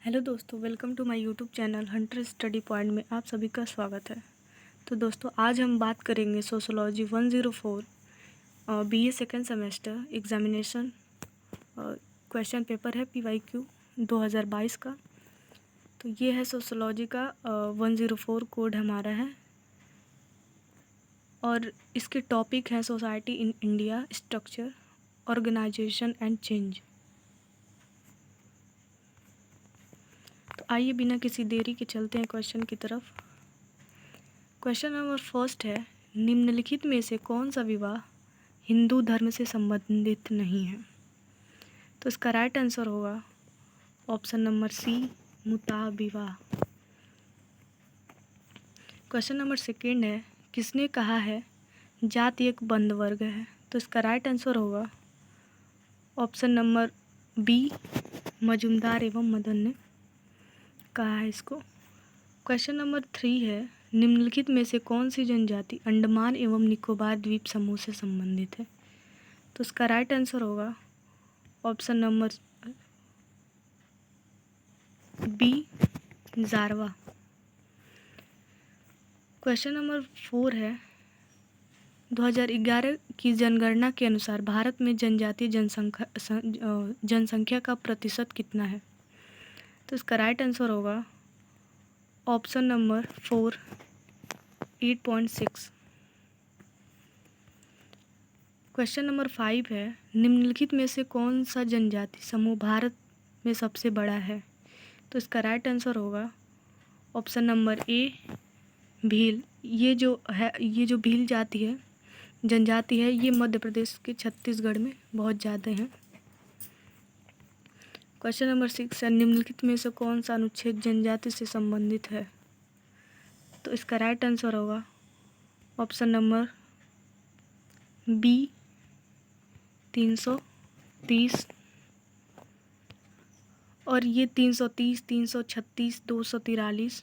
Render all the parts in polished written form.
Hello दोस्तों, welcome to my YouTube channel hunter study point में आप सभी का स्वागत है। तो दोस्तों, आज हम बात करेंगे sociology 104 BA second semester examination. Question paper है PYQ 2022 का। तो ये है सोशोलॉजी का 104 कोड हमारा है और इसके टॉपिक हैं society in India, structure, organisation and change. तो आइए बिना किसी देरी के चलते हैं क्वेश्चन की तरफ। क्वेश्चन नंबर फर्स्ट है, निम्नलिखित में से कौन सा विवाह हिंदू धर्म से संबंधित नहीं है? तो इसका राइट आंसर होगा ऑप्शन नंबर सी, मुता विवाह। क्वेश्चन नंबर सेकेंड है, किसने कहा है जाति एक बंद वर्ग है? तो इसका राइट आंसर होगा ऑप्शन नंबर बी, मजुमदार एवं मदन ने कहा है इसको। क्वेश्चन नंबर 3 है, निम्नलिखित में से कौन सी जनजाति अंडमान एवं निकोबार द्वीप समूह से संबंधित है? तो इसका राइट आंसर होगा option number B, Jarawa. Question number 4 है, 2011 की जनगणना के अनुसार भारत में जनजातीय जनसंख्या का प्रतिशत कितना है? तो इसका राइट आंसर होगा ऑप्शन नंबर 4, 8.6। क्वेश्चन नंबर 5 है, निम्नलिखित में से कौन सा जनजाति समूह भारत में सबसे बड़ा है? तो इसका राइट आंसर होगा ऑप्शन नंबर ए, भील। ये जो भील जाति है, जनजाति है, ये मध्य प्रदेश के छत्तीसगढ़ में बहुत ज़्यादा है। क्वेश्चन नंबर 6 है, निम्नलिखित में से कौन सा अनुच्छेद जनजाति से संबंधित है? तो इसका राइट आंसर होगा ऑप्शन नंबर बी, 330। और ये 330, 336, 243,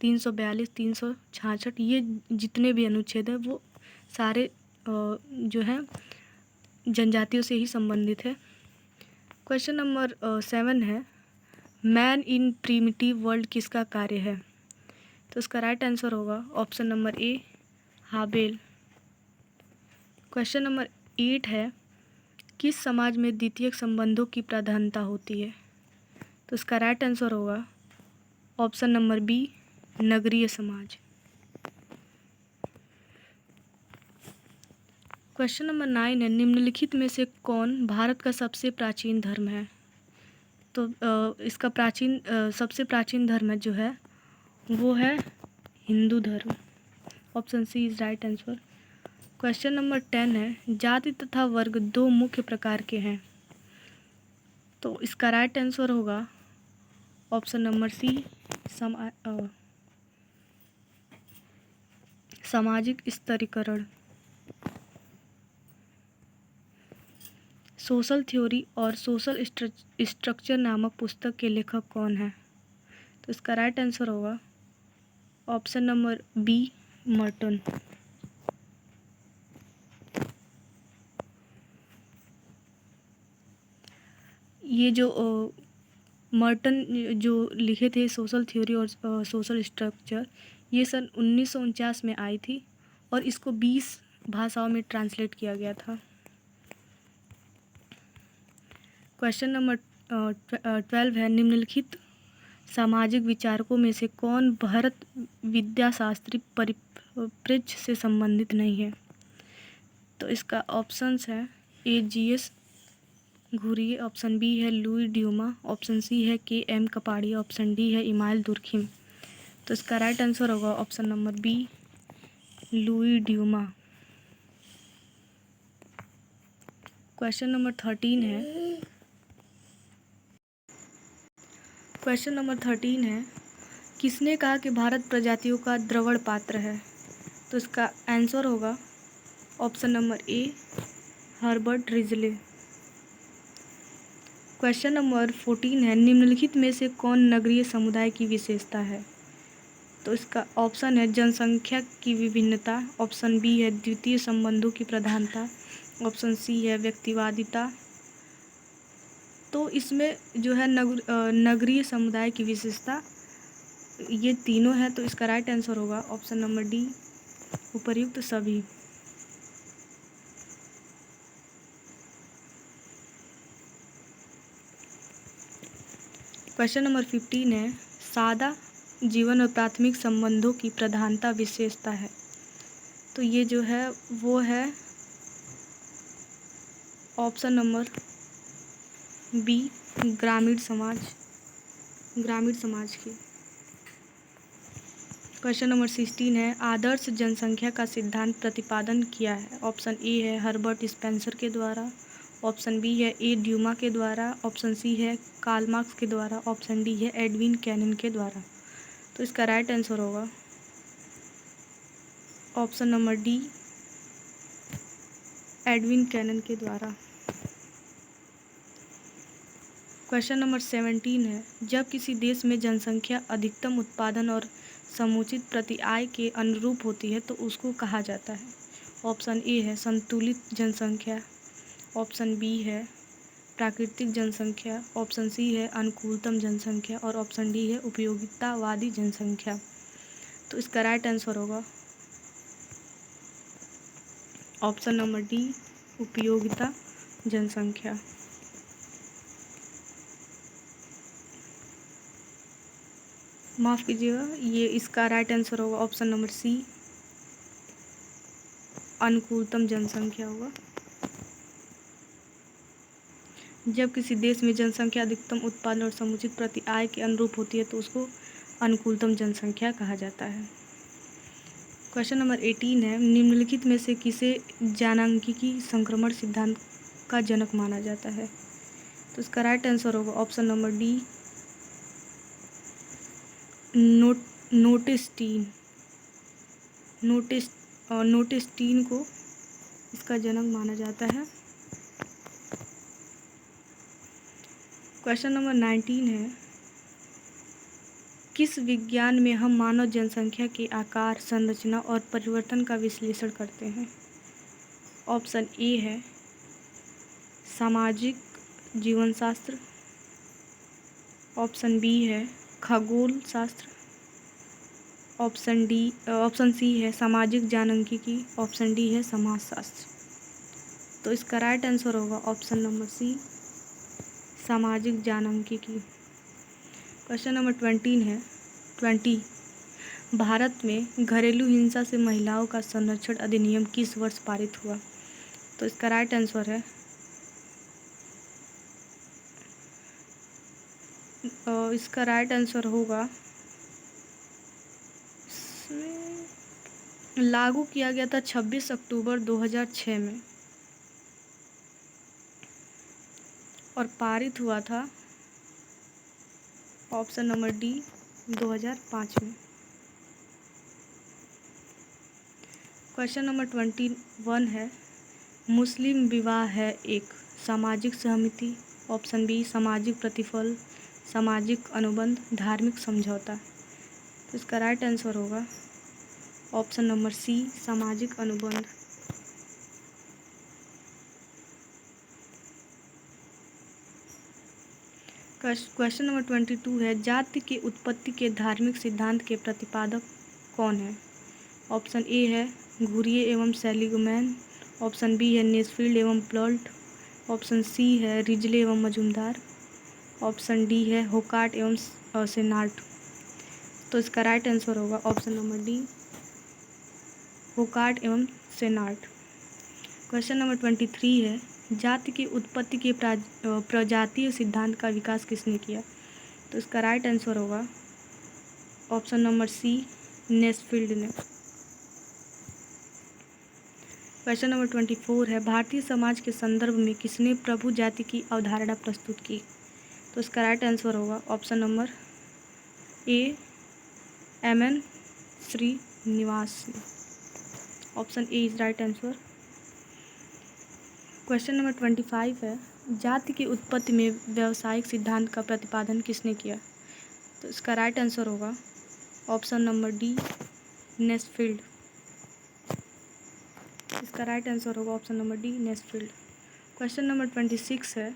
342, 366, ये जितने भी अनुच्छेद हैं वो सारे जो हैं जनजातियों से ही संबंधित है। क्वेश्चन नंबर 7 है, मैन इन प्रीमिटिव वर्ल्ड किसका कार्य है? तो इसका राइट आंसर होगा option number A, Hoebel. Question number 8 है, किस समाज में द्वितीयक संबंधों की प्रधानता होती है? तो इसका राइट आंसर होगा ऑप्शन नंबर बी, नगरीय समाज। क्वेश्चन नंबर 9 है, निम्नलिखित में से कौन भारत का सबसे प्राचीन धर्म है? तो इसका सबसे प्राचीन धर्म जो है वो है हिंदू धर्म। Option C is right answer. Question number 10 है, जाति तथा वर्ग दो मुख्य प्रकार के हैं। तो इसका राइट आंसर होगा ऑप्शन नंबर सी, सामाजिक स्तरीकरण। सोशल थ्योरी और सोशल स्ट्रक्चर नामक पुस्तक के लेखक कौन है? तो इसका राइट आंसर होगा ऑप्शन नंबर बी, मर्टन। ये जो मर्टन जो लिखे थे सोशल थ्योरी और सोशल स्ट्रक्चर, ये सन 1949 में आई थी और इसको 20 भाषाओं में ट्रांसलेट किया गया था। क्वेश्चन नंबर 12 है, निम्नलिखित सामाजिक विचारकों में से कौन भारत विद्याशास्त्री परिप्रेक्ष्य से संबंधित नहीं है? तो इसका ऑप्शंस है A, GS Ghurye, option B है लुई ड्यूमा, ऑप्शन सी है KM कपाड़ी, ऑप्शन डी है इमाइल दुर्खिम। तो इसका राइट आंसर होगा option number B, Louis Dumont. Question number 13 है, किसने कहा कि भारत प्रजातियों का द्रवण पात्र है? तो इसका आंसर होगा ऑप्शन नंबर ए, हर्बर्ट रिजले। क्वेश्चन नंबर 14 है, निम्नलिखित में से कौन नगरीय समुदाय की विशेषता है? तो इसका ऑप्शन है जनसंख्या की विभिन्नता, ऑप्शन बी है द्वितीय संबंधों की प्रधानता, ऑप्शन सी है व्यक्तिवादिता, तो इसमें जो है नगरीय समुदाय की विशेषता, ये तीनों है, तो इसका राइट आंसर होगा ऑप्शन नंबर डी, उपर्युक्त सभी। क्वेश्चन नंबर 15 है, सादा जीवन और प्राथमिक संबंधों की प्रधानता विशेषता है। तो ये जो है वो है ऑप्शन नंबर बी, ग्रामीण समाज की। क्वेश्चन नंबर 16 है, आदर्श जनसंख्या का सिद्धांत प्रतिपादन किया है। ऑप्शन ए है हर्बर्ट स्पेंसर के द्वारा, ऑप्शन बी है ए ड्यूमा के द्वारा, ऑप्शन सी है कार्ल मार्क्स के द्वारा, ऑप्शन डी है एडविन कैनन के द्वारा। तो इसका राइट आंसर होगा option number D, Edwin Cannan के द्वारा। क्वेश्चन नंबर 17 है, जब किसी देश में जनसंख्या अधिकतम उत्पादन और समुचित प्रति आय के अनुरूप होती है तो उसको कहा जाता है। ऑप्शन ए है संतुलित जनसंख्या, ऑप्शन बी है प्राकृतिक जनसंख्या, ऑप्शन सी है अनुकूलतम जनसंख्या और ऑप्शन डी है उपयोगितावादी जनसंख्या। तो इसका राइट आंसर होगा ऑप्शन नंबर डी, उपयोगिता जनसंख्या। माफ़ कीजिएगा, ये इसका राइट आंसर होगा ऑप्शन नंबर सी, अनुकूलतम जनसंख्या होगा। जब किसी देश में जनसंख्या अधिकतम उत्पादन और समुचित प्रति आय के अनुरूप होती है तो उसको अनुकूलतम जनसंख्या कहा जाता है। क्वेश्चन नंबर 18 है, निम्नलिखित में से किसे जनांगीकी संक्रमण सिद्धांत का जनक माना जाता है। तो इसका राइट आंसर होगा ऑप्शन नंबर डी, नोटेस्टीन को इसका जनक माना जाता है। क्वेश्चन नंबर 19 है, किस विज्ञान में हम मानव जनसंख्या के आकार, संरचना और परिवर्तन का विश्लेषण करते हैं। ऑप्शन ए है सामाजिक जीवनशास्त्र, ऑप्शन बी है खगोल शास्त्र, ऑप्शन सी है सामाजिक जानकीकी, ऑप्शन डी है समाजशास्त्र। तो इसका राइट आंसर होगा ऑप्शन नंबर सी, सामाजिक जानकीकी। क्वेश्चन नंबर 20 भारत में घरेलू हिंसा से महिलाओं का संरक्षण अधिनियम किस वर्ष पारित हुआ। तो इसका राइट आंसर है इसका राइट आंसर होगा, लागू किया गया था 26 अक्टूबर 2006 में और पारित हुआ था ऑप्शन नंबर डी 2005 में। क्वेश्चन नंबर 21 है, मुस्लिम विवाह है एक सामाजिक सहमति, ऑप्शन बी सामाजिक प्रतिफल, सामाजिक अनुबंध, धार्मिक समझौता। तो इसका राइट आंसर होगा ऑप्शन नंबर सी, सामाजिक अनुबंध। क्वेश्चन नंबर 22 है, जाति की उत्पत्ति के धार्मिक सिद्धांत के प्रतिपादक कौन है। ऑप्शन ए है घुरिये एवं सेलिगमैन, ऑप्शन बी है नेस्फील्ड एवं प्लॉट, ऑप्शन सी है रिजले एवं मजूमदार, ऑप्शन डी है होकार्ट एवं सेनार्ट। तो इसका राइट आंसर होगा ऑप्शन नंबर डी, होकार्ट एवं सेनार्ट। क्वेश्चन नंबर 23 है, जाति की उत्पत्ति के प्रजातीय सिद्धांत का विकास किसने किया। तो इसका राइट आंसर होगा ऑप्शन नंबर सी, नेस्फील्ड ने। क्वेश्चन नंबर 24 है, भारतीय समाज के संदर्भ में किसने प्रभु जाति की अवधारणा प्रस्तुत की। तो इसका राइट आंसर होगा option number A, M N. Srinivas. Option A is right answer. Question number 25 है, जाति की उत्पत्ति में व्यावसायिक सिद्धांत का प्रतिपादन किसने किया। तो इसका राइट आंसर होगा ऑप्शन नंबर डी, नेस्फील्ड। इसका राइट आंसर होगा option number D, Nesfield. Question number 26 है,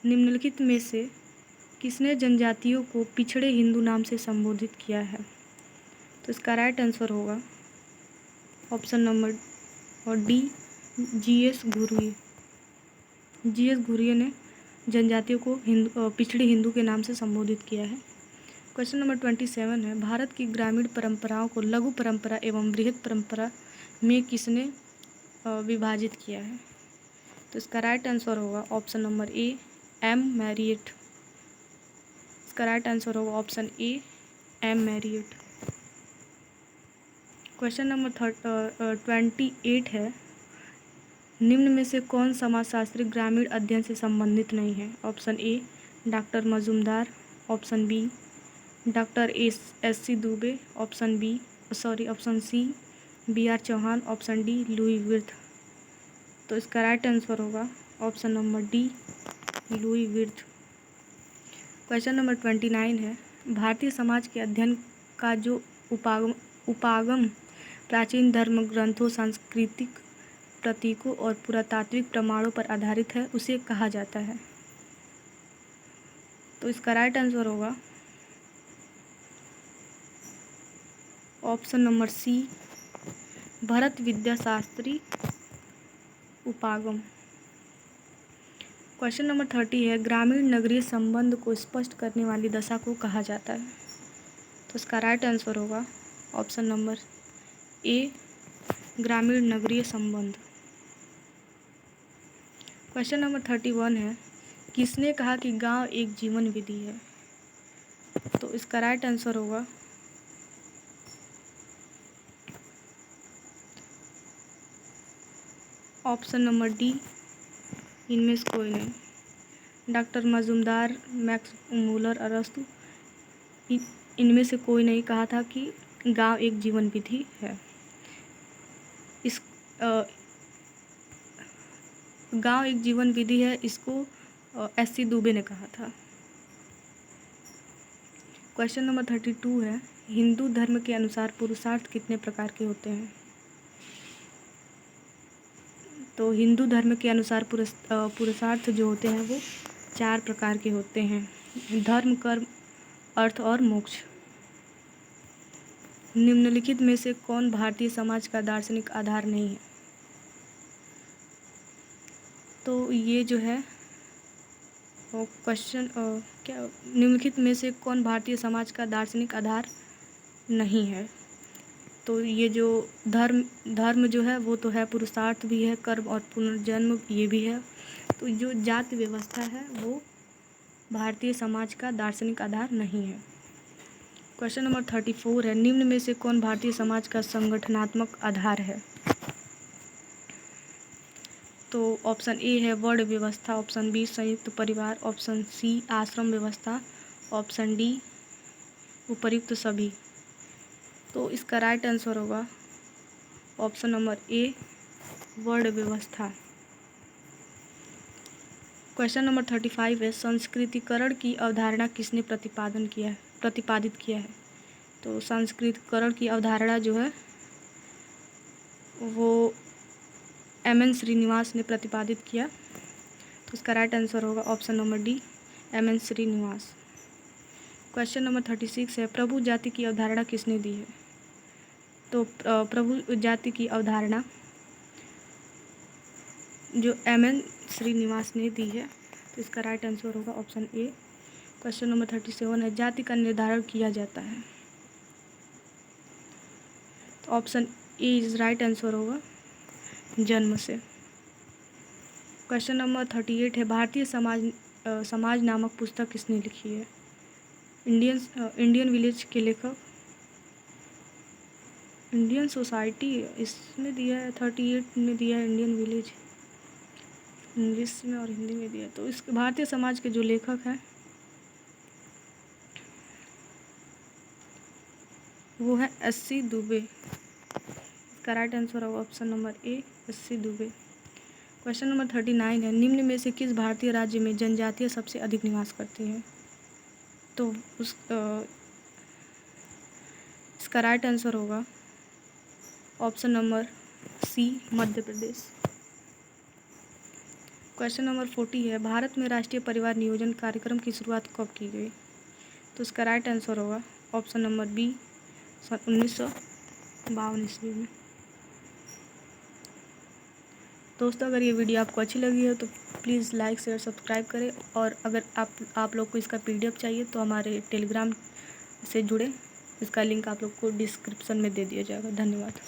निम्नलिखित में से किसने जनजातियों को पिछड़े हिंदू नाम से संबोधित किया है? तो इसका राइट आंसर होगा option number D, GS Ghurye. GS Ghurye ने जनजातियों को पिछड़े हिंदू के नाम से संबोधित किया है। क्वेश्चन नंबर 27 है, भारत की ग्रामीण परंपराओं को लघु परंपरा एवं बृहत परंपरा में किसने विभाजित किया है? तो इसका राइट आंसर होगा option number A, M Marriott. इसका राइट आंसर होगा option A, M Marriott. Question number 28 है, निम्न में से कौन समाजशास्त्री ग्रामीण अध्ययन से संबंधित नहीं है? Option A, doctor Majumdar. Option B, doctor S C Dubey. Option C, B R Chauhan. Option D, Louis Wirth. तो इसका राइट आंसर होगा option number D, Louis Wirth. Question number 29 है, भारतीय समाज के अध्ययन का जो उपागम प्राचीन धर्म ग्रंथों, सांस्कृतिक प्रतीकों और पुरातात्विक प्रमाणों पर आधारित है, उसे कहा जाता है? तो इसका राइट आंसर होगा ऑप्शन नंबर सी, भरत विद्याशास्त्री उपागम। क्वेश्चन नंबर 30 है, ग्रामीण नगरीय संबंध को स्पष्ट करने वाली दशा को कहा जाता है? तो इसका राइट आंसर होगा ऑप्शन नंबर ए, ग्रामीण नगरीय संबंध। क्वेश्चन नंबर 31 है, किसने कहा कि गांव एक जीवन विधि है? तो इसका राइट आंसर होगा ऑप्शन नंबर डी, इनमें से कोई नहीं। डॉक्टर मजूमदार, मैक्स मूलर, अरस्तु, इनमें से कोई नहीं कहा था कि गांव एक जीवन विधि है। इस गांव एक जीवन विधि है, इसको एस.सी. दुबे ने कहा था। क्वेश्चन नंबर 32 है, हिंदू धर्म के अनुसार पुरुषार्थ कितने प्रकार के होते हैं? तो हिंदू धर्म के अनुसार पुरुषार्थ जो होते हैं वो 4 प्रकार के होते हैं: धर्म, कर्म, अर्थ और मोक्ष। निम्नलिखित में से कौन भारतीय समाज का दार्शनिक आधार नहीं है? तो ये जो है क्वेश्चन क्या, निम्नलिखित में से कौन भारतीय समाज का दार्शनिक आधार नहीं है? तो ये जो धर्म जो है वो तो है, पुरुषार्थ भी है, कर्म और पुनर्जन्म ये भी है। तो जो जाति व्यवस्था है वो भारतीय समाज का दार्शनिक आधार नहीं है। क्वेश्चन नंबर 34 है, निम्न में से कौन भारतीय समाज का संगठनात्मक आधार है? तो ऑप्शन ए है वर्ण व्यवस्था। ऑप्शन बी, संयुक्त परिवार। ऑप्शन सी, आश्रम व्यवस्था। ऑप्शन डी, उपर्युक्त सभी। तो इसका राइट आंसर होगा ऑप्शन नंबर ए, वर्ण व्यवस्था। क्वेश्चन नंबर 35 है, संस्कृतिकरण की अवधारणा किसने प्रतिपादित किया है? तो संस्कृतिकरण की अवधारणा जो है वो एम.एन. श्रीनिवास ने प्रतिपादित किया। तो इसका राइट आंसर होगा option number D, M N. Srinivas. Question number 36 है, प्रभु जाति की अवधारणा किसने दी है? तो प्रभु जाति की अवधारणा जो एम.एन. श्रीनिवास ने दी है। तो इसका राइट आंसर होगा ऑप्शन ए। क्वेश्चन नंबर 37 है, जाति का निर्धारण किया जाता है? तो option A is right answer होगा जन्म से। क्वेश्चन नंबर 38 है, भारतीय समाज नामक पुस्तक किसने लिखी है? इंडियन विलेज के लेखक, इंडियन सोसाइटी इसमें दिया है, 38 में दिया है इंडियन विलेज, इंग्लिश में और हिंदी में दिया है। तो इस भारतीय समाज के जो लेखक हैं वो है एस.सी. दुबे। इसका राइट आंसर होगा ऑप्शन नंबर ए, एस.सी. दुबे। क्वेश्चन नंबर 39 है, निम्न में से किस भारतीय राज्य में जनजातियाँ सबसे अधिक निवास करती हैं? तो इसका राइट आंसर होगा option number C, Madhya Pradesh. Question number 40 है, भारत में राष्ट्रीय परिवार नियोजन कार्यक्रम की शुरुआत कब की गई? तो इसका राइट आंसर होगा ऑप्शन नंबर बी, सन 1952 ईस्वी में। दोस्तों, अगर ये वीडियो आपको अच्छी लगी हो तो प्लीज़ लाइक शेयर सब्सक्राइब करें, और अगर आप लोग को इसका PDF चाहिए तो हमारे टेलीग्राम से जुड़े, इसका लिंक आप लोग को डिस्क्रिप्शन में दे दिया जाएगा। धन्यवाद।